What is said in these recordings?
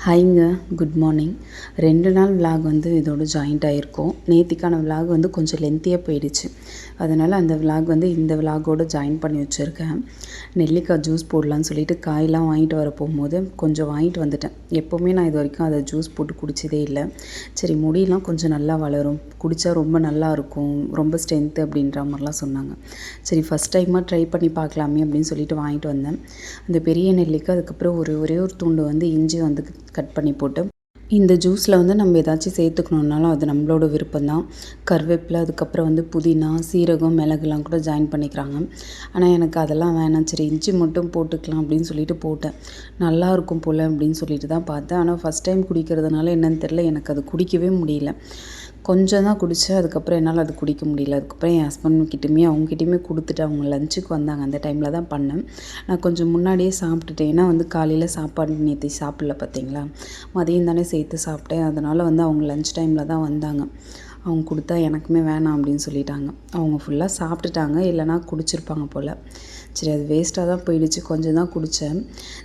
ஹாய்ங்க, good morning. 2 நாள் vlog வந்து இதோட ஜாயிண்ட் ஆகிருக்கோம். நேத்திக்கான விலாக் வந்து கொஞ்சம் லென்த்தியாக போயிடுச்சு. அதனால் அந்த விலாக் வந்து இந்த விலாகோடு ஜாயின் பண்ணி வச்சுருக்கேன். நெல்லிக்காய் ஜூஸ் போடலான்னு சொல்லிட்டு காயெலாம் வாங்கிட்டு வர போகும்போது கொஞ்சம் வாங்கிட்டு வந்துட்டேன். எப்போவுமே நான் இது வரைக்கும் அதை ஜூஸ் போட்டு குடிச்சதே இல்லை. சரி, முடியெலாம் கொஞ்சம் நல்லா வளரும், குடித்தா ரொம்ப நல்லாயிருக்கும், ரொம்ப ஸ்ட்ரென்த்து அப்படின்ற மாதிரிலாம் சொன்னாங்க. சரி, ஃபஸ்ட் டைமாக ட்ரை பண்ணி பார்க்கலாமே அப்படின்னு சொல்லிட்டு வாங்கிட்டு வந்தேன். அந்த பெரிய நெல்லிக்காய், அதுக்கப்புறம் ஒரே ஒரு துண்டு வந்து இஞ்சி வந்து கட் பண்ணி போட்டு, இந்த ஜூஸில் வந்து நம்ம ஏதாச்சும் சேர்த்துக்கணுன்னாலும் அது நம்மளோட விருப்பம்தான். கருவேப்பிலை, அதுக்கப்புறம் வந்து புதினா, சீரகம், மிளகுலாம் கூட ஜாயின் பண்ணிக்கிறாங்க. ஆனால் எனக்கு அதெல்லாம் வேணாம், சரி இஞ்சி மட்டும் போட்டுக்கலாம் அப்படின்னு சொல்லிட்டு போட்டேன். நல்லாயிருக்கும் போல் அப்படின்னு சொல்லிட்டு தான் பார்த்தேன். ஆனால் ஃபஸ்ட் டைம் குடிக்கிறதுனால என்னன்னு தெரில, எனக்கு அது குடிக்கவே முடியல. கொஞ்சம் தான் குடித்தேன். அதுக்கப்புறம் என்னால் அது குடிக்க முடியல. அதுக்கப்புறம் என் ஹஸ்பண்ட்கிட்டையுமே அவங்ககிட்டையுமே கொடுத்துட்டு, அவங்க லஞ்சுக்கு வந்தாங்க, அந்த டைமில் தான் பண்ணேன். நான் கொஞ்சம் முன்னாடியே சாப்பிட்டுட்டேன். ஏன்னா வந்து காலையில் சாப்பாடு நேற்று சாப்பிடல பார்த்தீங்களா, மதியம் தானே சேர்த்து சாப்பிட்டேன். அதனால் வந்து அவங்க லஞ்ச் டைமில் தான் வந்தாங்க. அவங்க கொடுத்தா எனக்குமே வேணாம் அப்படின்னு சொல்லிட்டாங்க. அவங்க ஃபுல்லாக சாப்பிட்டுட்டாங்க, இல்லைனா குடிச்சிருப்பாங்க போல். சரி, அது வேஸ்ட்டாக தான் போயிடுச்சு. கொஞ்சம் தான் குடித்தேன்.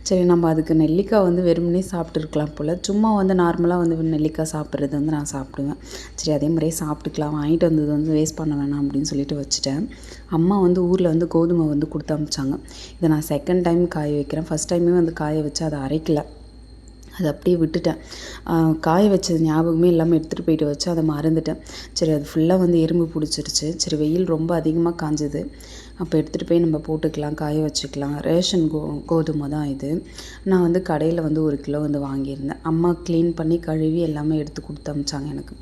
சரி, நம்ம அதுக்கு நெல்லிக்காய் வந்து வெறுமனே சாப்பிட்டுருக்கலாம் போல். சும்மா வந்து நார்மலாக வந்து நெல்லிக்காய் சாப்பிட்றது வந்து நான் சாப்பிடுவேன். சரி, அதே மாதிரியே சாப்பிட்டுக்கலாம், வாங்கிட்டு வந்தது வந்து வேஸ்ட் பண்ண வேணாம் அப்படின்னு சொல்லிட்டு வச்சுட்டேன். அம்மா வந்து ஊரில் வந்து கோதுமை வந்து கொடுத்து அனுப்பிச்சாங்க. இதை நான் செகண்ட் டைம் காய வைக்கிறேன். ஃபஸ்ட் டைமே வந்து காய வச்சு அதை அரைக்கலை, அதை அப்படியே விட்டுட்டேன். காய வச்சது ஞாபகமே இல்லாமல் எடுத்துகிட்டு போயிட்டு வச்சு அதை மறந்துட்டேன். சரி, அது ஃபுல்லாக வந்து எறும்பு பிடிச்சிருச்சு. சரி, வெயில் ரொம்ப அதிகமாக காஞ்சது. அப்போ எடுத்துகிட்டு போய் நம்ம போட்டுக்கலாம், காய வச்சுக்கலாம். ரேஷன் கோதுமை தான் இது. நான் வந்து கடையில் வந்து 1 கிலோ வந்து வாங்கியிருந்தேன். அம்மா க்ளீன் பண்ணி கழுவி எல்லாமே எடுத்து கொடுத்து அனுப்பிச்சாங்க எனக்கு.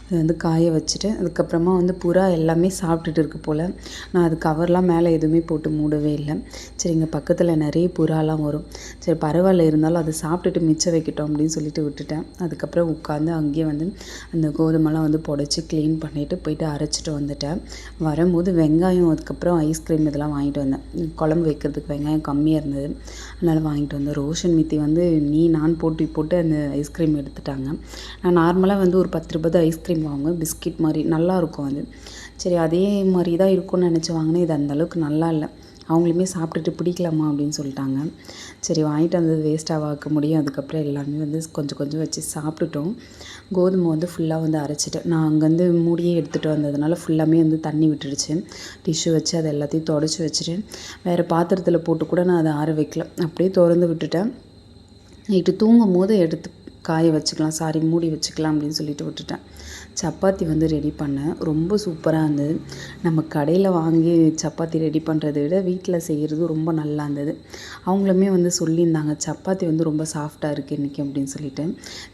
அது வந்து காய வச்சுட்டு, அதுக்கப்புறமா வந்து புறா எல்லாமே சாப்பிட்டுட்டு இருக்கு போல். நான் அது கவர்லாம் மேலே எதுவுமே போட்டு மூடவே இல்லை. சரி, இங்கே பக்கத்தில் நிறைய புறாலாம் வரும். சரி, பரவாயில்ல, இருந்தாலும் அதை சாப்பிட்டுட்டு மிச்சம் வைக்கட்டும் அப்படின்னு சொல்லிட்டு விட்டுட்டேன். அதுக்கப்புறம் உட்காந்து அங்கேயே வந்து அந்த கோதுமைலாம் வந்து புடச்சி க்ளீன் பண்ணிவிட்டு போயிட்டு அரைச்சிட்டு வந்துட்டேன். வரும்போது வெங்காயம், அதுக்கப்புறம் ஐஸ்கிரீம் இதெல்லாம் வாங்கிட்டு வந்தேன். குழம்பு வைக்கிறதுக்கு வெங்காயம் கம்மியாக இருந்தது, அதனால் வாங்கிட்டு வந்தேன். ரோஷன் மித்தி வந்து நான் போட்டு அந்த ஐஸ்கிரீம் எடுத்துட்டாங்க. நான் நார்மலாக வந்து ஒரு 10 ரூபாய் ஐஸ்கிரீம் வாங்குவேன், பிஸ்கட் மாதிரி நல்லாயிருக்கும் அது. சரி, அதே மாதிரி தான் இருக்கும்னு நினச்சி வாங்கினேன். இது அந்தளவுக்கு நல்லா இல்லை. அவங்களுமே சாப்பிட்டுட்டு பிடிக்கலாமா அப்படின்னு சொல்லிட்டாங்க. சரி, வாங்கிட்டு வந்தது வேஸ்ட்டாக ஆக்க முடியும். அதுக்கப்புறம் எல்லாமே வந்து கொஞ்சம் கொஞ்சம் வச்சு சாப்பிட்டுட்டோம். கோதுமை வந்து ஃபுல்லாக வந்து அரைச்சிட்டேன். நான் அங்கேருந்து மூடியே எடுத்துகிட்டு வந்ததுனால ஃபுல்லாமே வந்து தண்ணி விட்டுடுச்சு. டிஷ்யூ வச்சு அதை எல்லாத்தையும் தொடச்சி வச்சுட்டு வேறு பாத்திரத்தில் போட்டு கூட நான் அதை ஆற வைக்கல, அப்படியே திறந்து விட்டுட்டேன். நைட்டு தூங்கும் போது எடுத்து காய வச்சுக்கலாம், மூடி வச்சுக்கலாம் அப்படின்னு சொல்லிட்டு விட்டுட்டேன். சப்பாத்தி வந்து ரெடி பண்ணேன். ரொம்ப சூப்பராக இருந்தது. நம்ம கடையில் வாங்கி சப்பாத்தி ரெடி பண்ணுறதை விட வீட்டில் செய்கிறது ரொம்ப நல்லா இருந்தது. அவங்களுமே வந்து சொல்லியிருந்தாங்க, சப்பாத்தி வந்து ரொம்ப சாஃப்டாக இருக்குது இன்றைக்கி அப்படின்னு சொல்லிட்டு.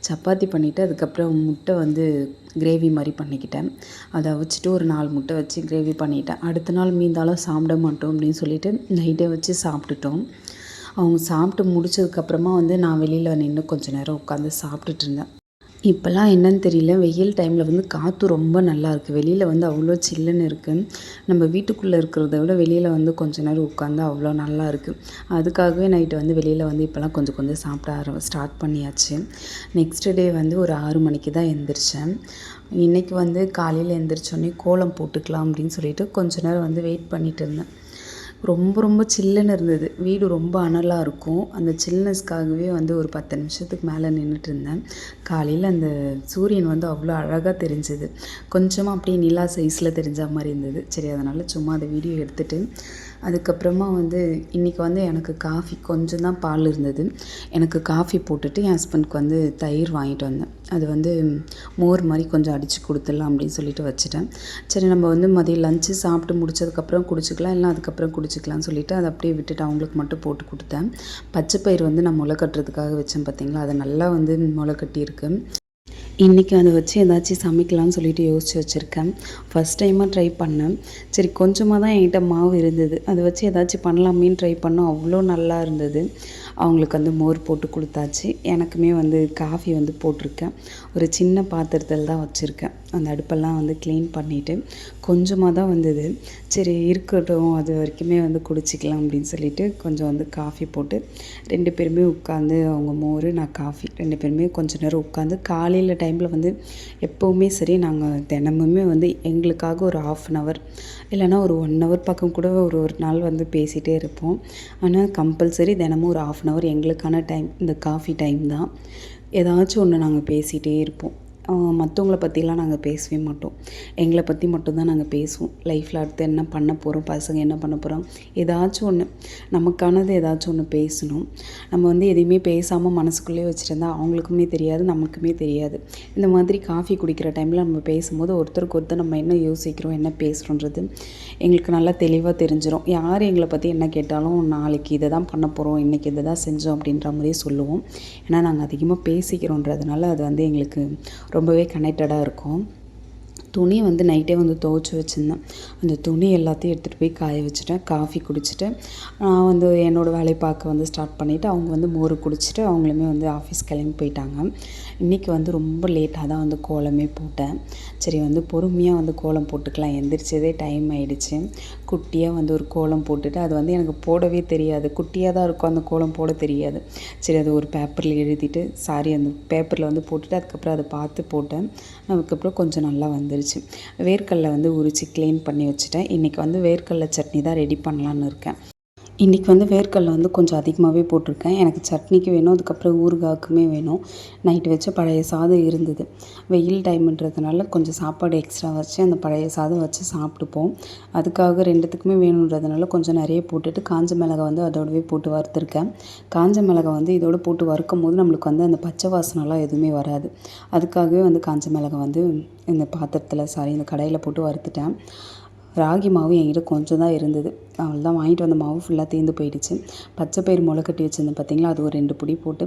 சப்பாத்தி பண்ணிவிட்டு அதுக்கப்புறம் முட்டை வந்து கிரேவி மாதிரி பண்ணிக்கிட்டேன். அதை வச்சுட்டு ஒரு 4 முட்டை வச்சு கிரேவி பண்ணிட்டேன். அடுத்த நாள் மீந்தாலும் சாப்பிட மாட்டோம் அப்படின்னு சொல்லிட்டு நைட்டே வச்சு சாப்பிட்டுட்டோம். அவங்க சாப்பிட்டு முடிச்சதுக்கப்புறமா வந்து நான் வெளியில் நின்று கொஞ்சம் நேரம் உட்காந்து சாப்பிட்டுட்டு இருந்தேன். இப்போல்லாம் என்னன்னு தெரியல, வெயில் டைமில் வந்து காற்று ரொம்ப நல்லாயிருக்கு. வெளியில் வந்து அவ்வளோ சில்லுன்னு இருக்குது. நம்ம வீட்டுக்குள்ளே இருக்கிறத விட வெளியில் வந்து கொஞ்சம் நேரம் உட்காந்து அவ்வளோ நல்லா இருக்குது. அதுக்காகவே நைட்டு வந்து வெளியில் வந்து இப்போல்லாம் கொஞ்சம் கொஞ்சம் சாப்பிட ஸ்டார்ட் பண்ணியாச்சு. நெக்ஸ்ட் டே வந்து ஒரு 6 மணிக்கு தான் எழுந்திரிச்சேன். இன்றைக்கி வந்து காலையில் எழுந்திரிச்சோடனே கோலம் போட்டுக்கலாம் அப்படின்னு சொல்லிட்டு கொஞ்சம் நேரம் வந்து வெயிட் பண்ணிகிட்டு இருந்தேன். ரொம்ப ரொம்ப சில்லுன்னு இருந்தது. வீடு ரொம்ப அனலாக இருக்கும். அந்த சில்னஸ்க்காகவே வந்து ஒரு 10 நிமிஷத்துக்கு மேலே நின்றுட்டு இருந்தேன். காலையில் அந்த சூரியன் வந்து அவ்வளோ அழகாக தெரிஞ்சுது. கொஞ்சமாக அப்படியே நிலா சைஸில் தெரிஞ்ச மாதிரி இருந்தது. சரி, அதனால் சும்மா அதை வீடியோ எடுத்துகிட்டு அதுக்கப்புறமா வந்து இன்றைக்கி வந்து எனக்கு காஃபி கொஞ்சம் தான் பால் இருந்தது. எனக்கு காஃபி போட்டுட்டு என் ஹஸ்பண்டுக்கு வந்து தயிர் வாங்கிட்டு வந்தேன். அது வந்து மோர் மாதிரி கொஞ்சம் அடித்து கொடுத்துடலாம் அப்படின்னு சொல்லிட்டு வச்சுட்டேன். சரி, நம்ம வந்து மதியம் லஞ்சு சாப்பிட்டு முடிச்சதுக்கப்புறம் குடிச்சிக்கலாம், இல்லை அதுக்கப்புறம் குடிச்சிக்கலாம்னு சொல்லிவிட்டு அதை அப்படியே விட்டுட்டு அவங்களுக்கு மட்டும் போட்டு கொடுத்தேன். பச்சை பயிர் வந்து நான் முளை கட்டுறதுக்காக வச்சேன் பார்த்தீங்களா, அது நல்லா வந்து முளை கட்டியிருக்கு. இன்றைக்கி அதை வச்சு ஏதாச்சும் சமைக்கலாம்னு சொல்லிட்டு யோசித்து வச்சுருக்கேன். ஃபஸ்ட் டைமாக ட்ரை பண்ணேன். சரி, கொஞ்சமாக தான் என்கிட்ட மாவு இருந்தது, அதை வச்சு ஏதாச்சும் பண்ணலாமேன்னு ட்ரை பண்ணோம். அவ்வளோ நல்லா இருந்தது. அவங்களுக்கு வந்து மோர் போட்டு கொடுத்தாச்சு. எனக்குமே வந்து காஃபி வந்து போட்டிருக்கேன். ஒரு சின்ன பாத்திரத்தில் தான் வச்சுருக்கேன். அந்த அடுப்பெல்லாம் வந்து க்ளீன் பண்ணிவிட்டு கொஞ்சமாக தான் வந்தது. சரி, இருக்கட்டும், அது வரைக்குமே வந்து குடிச்சிக்கலாம் அப்படின்னு சொல்லிட்டு கொஞ்சம் வந்து காஃபி போட்டு 2 பேருமே உட்காந்து, அவங்க மோர் நான் காஃபி 2 பேருமே கொஞ்சம் நேரம் உட்காந்து காலையில் காலையில் டைமில் வந்து எப்போவுமே சரி நாங்கள் தினமுமே வந்து எங்களுக்காக ஒரு 1/2 ஹவர் இல்லைனா ஒரு 1 ஹவர் பக்கம் கூட ஒரு ஒரு நாள் வந்து பேசிகிட்டே இருப்போம். ஆனால் கம்பல்சரி தினமும் ஒரு 1/2 ஹவர் எங்களுக்கான டைம் இந்த காஃபி டைம் தான். ஏதாச்சும் ஒன்று நாங்கள் பேசிகிட்டே இருப்போம். மற்றவங்கள பற்றிலாம் நாங்கள் பேசவே மாட்டோம். எங்களை பற்றி மட்டும்தான் நாங்கள் பேசுவோம். லைஃப்பில் அடுத்து என்ன பண்ண போகிறோம், பசங்க என்ன பண்ண போகிறாங்க, ஏதாச்சும் ஒன்று நமக்கானது ஏதாச்சும் ஒன்று பேசணும். நம்ம வந்து எதையுமே பேசாமல் மனசுக்குள்ளேயே வச்சுருந்தா அவங்களுக்குமே தெரியாது, நமக்குமே தெரியாது. இந்த மாதிரி காஃபி குடிக்கிற டைமில் நம்ம பேசும்போது ஒருத்தருக்கு ஒருத்தர் நம்ம என்ன யோசிக்கிறோம், என்ன பேசுகிறோன்றது எங்களுக்கு நல்லா தெளிவாக தெரிஞ்சிடும். யார் எங்களை பற்றி என்ன கேட்டாலும் நாளைக்கு இதை தான் பண்ண போகிறோம், இன்றைக்கி இதை தான் செஞ்சோம் அப்படின்ற மாதிரியே சொல்லுவோம். ஏன்னா நாங்கள் அதிகமாக பேசிக்கிறோன்றதுனால அது வந்து எங்களுக்கு ரொம்பவே கனெக்டடாக இருக்கும். துணி வந்து நைட்டே வந்து துவைச்சி வச்சுருந்தேன். அந்த துணி எல்லாத்தையும் எடுத்துகிட்டு போய் காய வச்சுட்டேன். காஃபி குடிச்சிட்டு நான் வந்து என்னோடய வேலையை பார்க்க வந்து ஸ்டார்ட் பண்ணிவிட்டு அவங்க வந்து மோர் குடிச்சிட்டு அவங்களுமே வந்து ஆஃபீஸ் கிளம்பி போயிட்டாங்க. இன்றைக்கி வந்து ரொம்ப லேட்டாக தான் வந்து கோலமே போட்டேன். சரி வந்து பொறுமையாக வந்து கோலம் போட்டுக்கலாம், எந்திரிச்சதே டைம் ஆகிடுச்சு. குட்டியாக வந்து ஒரு கோலம் போட்டுட்டு அது வந்து எனக்கு போடவே தெரியாது, குட்டியாக தான் இருக்கும், அந்த கோலம் போட தெரியாது. சரி அது ஒரு பேப்பரில் எழுதிட்டு அந்த பேப்பரில் வந்து போட்டுட்டு அதுக்கப்புறம் அதை பார்த்து போட்டேன். அதுக்கப்புறம் கொஞ்சம் நல்லா வந்துருச்சு. வேர்க்கடலை வந்து உரித்து க்ளீன் பண்ணி வச்சுட்டேன். இன்றைக்கி வந்து வேர்க்கடலை சட்னி தான் ரெடி பண்ணலான்னு இருக்கேன். இன்றைக்கி வந்து வேர்க்கடலை வந்து கொஞ்சம் அதிகமாகவே போட்டிருக்கேன். எனக்கு சட்னிக்கு வேணும், அதுக்கப்புறம் ஊறுகாய்க்குமே வேணும். நைட்டு வச்ச பழைய சாதம் இருந்தது. வெயில் டைம்ன்றதுனால கொஞ்சம் சாப்பாடு எக்ஸ்ட்ரா வச்சு அந்த பழைய சாதம் வச்சு சாப்பிட்டுப்போம். அதுக்காக 2த்துக்குமே வேணுன்றதுனால கொஞ்சம் நிறைய போட்டுட்டு காஞ்ச மிளகாய் வந்து அதோடவே போட்டு வறுத்துருக்கேன். காஞ்ச மிளகாய் வந்து இதோடு போட்டு வறுக்கும் போது நம்மளுக்கு வந்து அந்த பச்சை வாசனைலாம் எதுவுமே வராது. அதுக்காகவே வந்து காஞ்ச மிளகாய் வந்து இந்த பாத்திரத்தில் இந்த கடாயில் போட்டு வறுத்துட்டேன். ராகி மாவு என்கிட்ட கொஞ்சம் தான் இருந்தது. அவ்வளோதான், வாங்கிட்டு வந்த மாவு ஃபுல்லாக தீர்ந்து போயிடுச்சு. பச்சை பயிறு முளை கட்டி வச்சுருந்தேன் பார்த்தீங்களா, அது ஒரு 2 பொடி போட்டு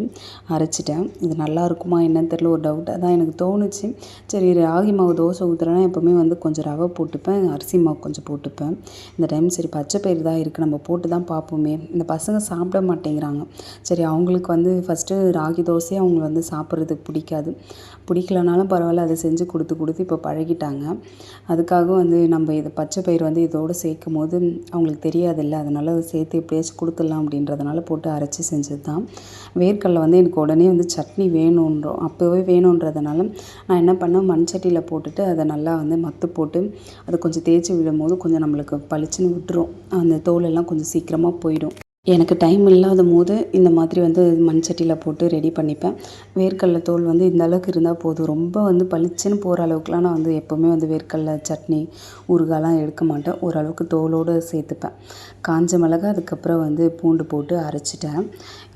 அரைச்சிட்டேன். இது நல்லா இருக்குமா என்னன்னு தெரில, ஒரு டவுட்டாக தான் எனக்கு தோணுச்சு. சரி ராகி மாவு தோசை ஊற்றுறேன்னா எப்போவுமே வந்து கொஞ்சம் ரவை போட்டுப்பேன், அரிசி மாவு கொஞ்சம் போட்டுப்பேன். இந்த டைம் சரி பச்சை பயிறு தான் இருக்குது, நம்ம போட்டு தான் பார்ப்போமே. இந்த பசங்க சாப்பிட மாட்டேங்கிறாங்க. சரி அவங்களுக்கு வந்து ஃபஸ்ட்டு ராகி தோசையை அவங்க வந்து சாப்பிட்றதுக்கு பிடிக்கலனாலும் பரவாயில்ல, அதை செஞ்சு கொடுத்து இப்போ பழகிட்டாங்க. அதுக்காக வந்து நம்ம இதை பச்சை பயிர் வந்து இதோடு சேர்க்கும் போது அவங்களுக்கு தெரியாதில்ல, அதனால் சேர்த்து எப்படியாச்சும் கொடுத்துடலாம் அப்படின்றதுனால போட்டு அரைச்சி செஞ்சது தான். வேர்க்கடலை வந்து எனக்கு உடனே வந்து சட்னி அப்போவே வேணுன்றதுனால நான் என்ன பண்ணேன், மண்சட்டியில் போட்டுட்டு அதை நல்லா வந்து மத்து போட்டு அதை கொஞ்சம் தேய்ச்சி விடும்போது கொஞ்சம் நம்மளுக்கு பளிச்சுன்னு விட்டுரும், அந்த தோலெல்லாம் கொஞ்சம் சீக்கிரமாக போயிடும். எனக்கு டைம் இல்லாத போது இந்த மாதிரி வந்து மண் சட்டியில் போட்டு ரெடி பண்ணிப்பேன். வேர்க்கடலை தோல் வந்து இந்த அளவுக்கு இருந்தால் போதும். ரொம்ப வந்து பளிச்சுன்னு போகிற அளவுக்குலாம் நான் வந்து எப்போவுமே வந்து வேர்க்கடலை சட்னி ஊறுகாய்லாம் எடுக்க மாட்டேன். ஓரளவுக்கு தோலோடு சேர்த்துப்பேன். காஞ்ச மிளகாய் அதுக்கப்புறம் வந்து பூண்டு போட்டு அரைச்சிட்டேன்.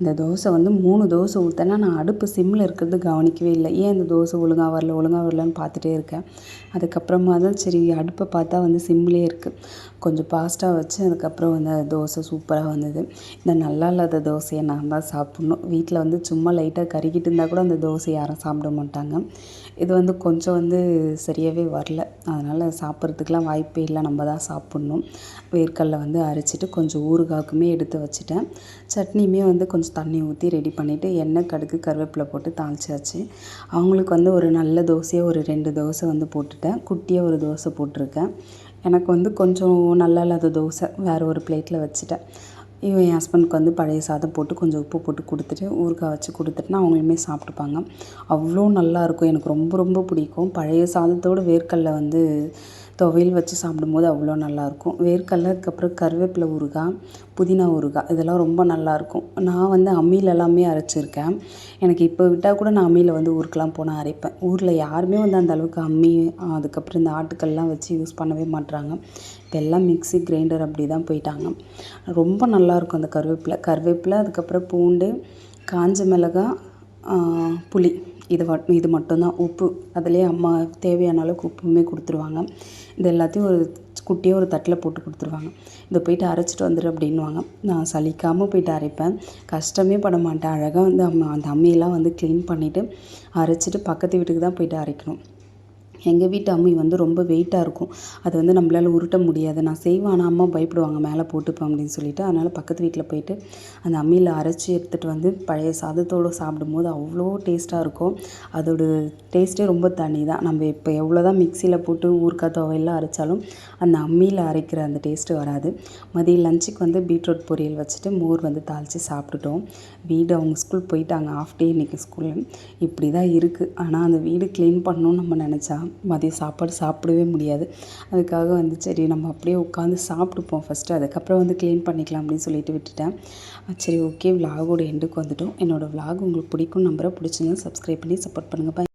இந்த தோசை வந்து 3 தோசை ஊற்றினா நான் அடுப்பு சிம்மில் இருக்கிறது கவனிக்கவே இல்லை. ஏன் இந்த தோசை ஒழுங்காக வரலன்னு பார்த்துட்டே இருக்கேன். அதுக்கப்புறமா தான் சரி அடுப்பை பார்த்தா வந்து சிம்லேயே இருக்குது, கொஞ்சம் ஃபாஸ்ட்டாக வச்சு அதுக்கப்புறம் வந்து தோசை சூப்பராக வந்தது. இந்த நல்லா இல்லாத தோசையை நான் தான் சாப்பிட்ணும். வீட்டில் வந்து சும்மா லைட்டாக கருகிட்டு இருந்தால் கூட அந்த தோசை யாரும் சாப்பிட மாட்டாங்க. இது வந்து கொஞ்சம் வந்து சரியாகவே வரல, அதனால் சாப்பிட்றதுக்கெலாம் வாய்ப்பே இல்லை, நம்ம தான் சாப்பிட்ணும். வேர்க்கடலை வந்து அரைச்சிட்டு கொஞ்சம் ஊறுகாய்க்குமே எடுத்து வச்சுட்டேன். சட்னியுமே வந்து கொஞ்சம் தண்ணி ஊற்றி ரெடி பண்ணிவிட்டு எண்ணெய் கடுகு கருவேப்பிலை போட்டு தாளிச்சாச்சு. அவங்களுக்கு வந்து ஒரு நல்ல தோசையாக ஒரு 2 தோசை வந்து போட்டுட்டேன். குட்டியாக ஒரு தோசை போட்டிருக்கேன். எனக்கு வந்து கொஞ்சம் நல்லா இல்லாத தோசை வேறு ஒரு பிளேட்டில் வச்சுட்டேன். என் ஹஸ்பண்டுக்கு வந்து பழைய சாதம் போட்டு கொஞ்சம் உப்பு போட்டு கொடுத்துட்டு ஊறுகாய் வச்சு கொடுத்துட்டுனா அவங்களுமே சாப்பிட்டுப்பாங்க. அவ்வளோ நல்லாயிருக்கும், எனக்கு ரொம்ப ரொம்ப பிடிக்கும். பழைய சாதத்தோடு வேர்க்கடலை வந்து துவையல் வச்சு சாப்பிடும்போது அவ்வளோ நல்லாயிருக்கும். வேர்க்கடலை அதுக்கப்புறம் கருவேப்பிலை ஊறுகாய், புதினா ஊறுகாய் இதெல்லாம் ரொம்ப நல்லாயிருக்கும். நான் வந்து அம்மியில் எல்லாமே அரைச்சிருக்கேன். எனக்கு இப்போ விட்டால் கூட நான் அம்மியில் வந்து ஊருக்கெலாம் போனால் அரைப்பேன். ஊரில் யாருமே வந்து அந்த அளவுக்கு அம்மி அதுக்கப்புறம் இந்த ஆட்டுக்கல்லாம் வச்சு யூஸ் பண்ணவே மாட்றாங்க. இப்போ எல்லாம் மிக்ஸி கிரைண்டர் அப்படி தான் போயிட்டாங்க. ரொம்ப நல்லாயிருக்கும் அந்த கருவேப்பிலை அதுக்கப்புறம் பூண்டு, காஞ்ச மிளகாய், புளி, இது மட்டும்தான். உப்பு அதிலே அம்மா தேவையான அளவுக்கு உப்புமே கொடுத்துருவாங்க. இது எல்லாத்தையும் ஒரு குட்டியாக ஒரு தட்டில் போட்டு கொடுத்துருவாங்க. இதை போயிட்டு அரைச்சிட்டு வந்துடு அப்படின்வாங்க. நான் சலிக்காமல் போயிட்டு அரைப்பேன், கஷ்டமே பட மாட்டேன். அழகாக வந்து அந்த அம்மியெல்லாம் வந்து க்ளீன் பண்ணிவிட்டு அரைச்சிட்டு பக்கத்து வீட்டுக்கு தான் போயிட்டு அரைக்கணும். எங்கள் வீட்டு அம்மி வந்து ரொம்ப வெயிட்டாக இருக்கும். அது வந்து நம்மளால உருட்ட முடியாது. நான் செய்வேன், ஆனால் அம்மா பயப்படுவாங்க மேலே போட்டுப்பேன் அப்படின்னு சொல்லிட்டு. அதனால் பக்கத்து வீட்டில் போயிட்டு அந்த அம்மியில் அரைச்சி எடுத்துகிட்டு வந்து பழைய சாதத்தோடு சாப்பிடும்போது அவ்வளோ டேஸ்ட்டாக இருக்கும். அதோட டேஸ்ட்டே ரொம்ப தனி தான். நம்ம இப்போ எவ்வளோ தான் மிக்சியில் போட்டு ஊறுகாய் துவையெல்லாம் அரைச்சாலும் அந்த அம்மியில் அரைக்கிற அந்த டேஸ்ட்டு வராது. மதியம் லஞ்சுக்கு வந்து பீட்ரூட் பொரியல் வச்சுட்டு மோர் வந்து தாளித்து சாப்பிட்டுட்டோம். வீடு அவங்க ஸ்கூல் போயிட்டாங்க. ஆஃப் டே இன்றைக்கி ஸ்கூலு. இப்படி தான் இருக்குது. ஆனால் அந்த வீடு க்ளீன் பண்ணணும்னு நம்ம நினச்சா மதியம் சாப்பாடு சாப்பிடவே முடியாது. அதுக்காக வந்து சரி நம்ம அப்படியே உட்காந்து சாப்பிட்டுப்போம் ஃபஸ்ட்டு, அதுக்கப்புறம் வந்து க்ளீன் பண்ணிக்கலாம் அப்படின்னு சொல்லிட்டு விட்டுட்டேன். சரி ஓகே, விலாகோட எண்டுக்கு வந்துட்டோம். என்னோடய விலாக் உங்களுக்கு பிடிக்கும்னு நம்புகிறேன். பிடிச்சிருந்தா சப்ஸ்கிரைப் பண்ணி சப்போர்ட் பண்ணுங்கள். பாய்.